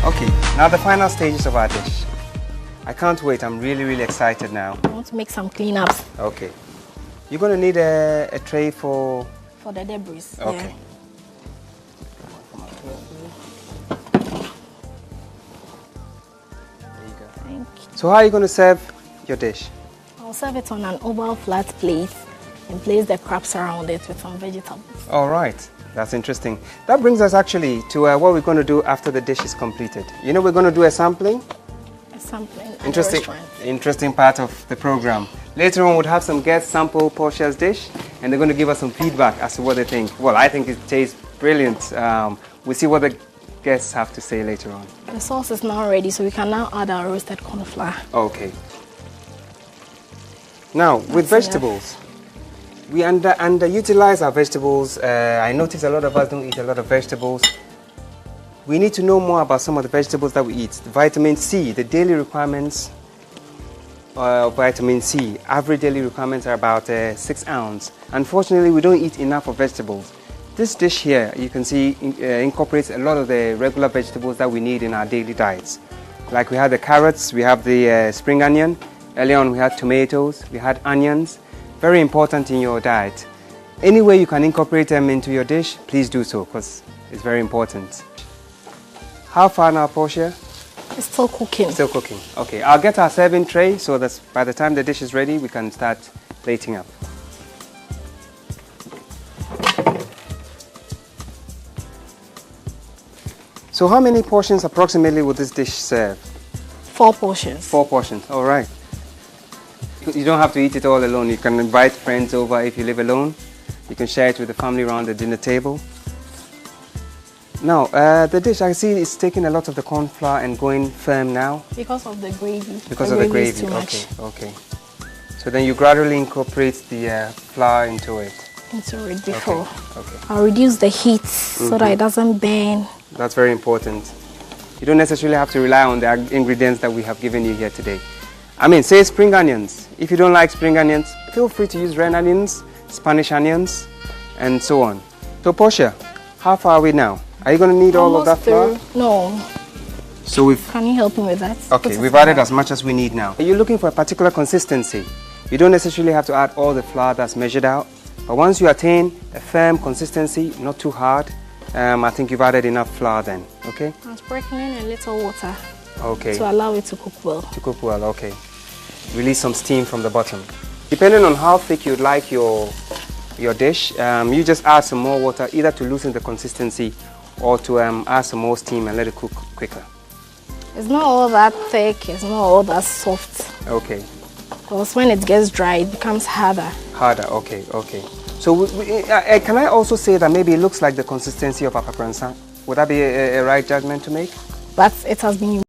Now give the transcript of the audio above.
Okay, now the final stages of our dish. I can't wait. I'm really excited now. I want to make some cleanups. Okay. You're going to need a tray for the debris. Okay. Yeah. There you go. Thank you. So how are you going to serve your dish? I'll serve it on an oval flat plate and place the crabs around it with some vegetables. All right. That's interesting. That brings us actually to what we're going to do after the dish is completed. You know, we're going to do a sampling. A sampling at Interesting, the restaurant. interesting part of the program. Later on, we'll have some guests sample Portia's dish, and they're going to give us some feedback as to what they think. Well, I think it tastes brilliant. We'll see what the guests have to say later on. The sauce is now ready, so we can now add our roasted corn flour. Okay. Now, with That's vegetables, we underutilize our vegetables. I notice a lot of us don't eat a lot of vegetables. We need to know more about some of the vegetables that we eat. Vitamin C, the daily requirements of vitamin C, average daily requirements are about 6 ounces. Unfortunately, we don't eat enough of vegetables. This dish here, you can see, incorporates a lot of the regular vegetables that we need in our daily diets. Like we have the carrots, we have the spring onion. Earlier on, we had tomatoes, we had onions. Very important in your diet. Any way you can incorporate them into your dish, please do so, because it's very important. How far now, Portia? It's still cooking. Still cooking. Okay, I'll get our serving tray so that by the time the dish is ready, we can start plating up. So how many portions approximately will this dish serve? 4 portions. 4 portions, all right. You don't have to eat it all alone. You can invite friends over if you live alone. You can share it with the family around the dinner table. Now, the dish, I see it's taking a lot of the corn flour and going firm now. Because of the gravy. Because of the gravy, is too much. Okay. So then you gradually incorporate the flour into it. Into it before. Okay. I'll reduce the heat so that it doesn't burn. That's very important. You don't necessarily have to rely on the ingredients that we have given you here today. I mean, say spring onions. If you don't like spring onions, feel free to use red onions, Spanish onions, and so on. So Portia, how far are we now? Are you going to need all of that flour? No. So we've... Can you help me with that? Okay, we've added as much as we need now. You're looking for a particular consistency. You don't necessarily have to add all the flour that's measured out. But once you attain a firm consistency, not too hard, I think you've added enough flour then, okay? I'm sprinkling a little water Okay. to allow it to cook well. To cook well, okay. Release some steam from the bottom. Depending on how thick you'd like your dish, you just add some more water, either to loosen the consistency or to add some more steam and let it cook quicker. It's not all that thick, it's not all that soft. Okay. Because when it gets dry, it becomes harder. Harder, okay. So can I also say that maybe it looks like the consistency of a pepper and sand? Would that be a right judgment to make? But it has been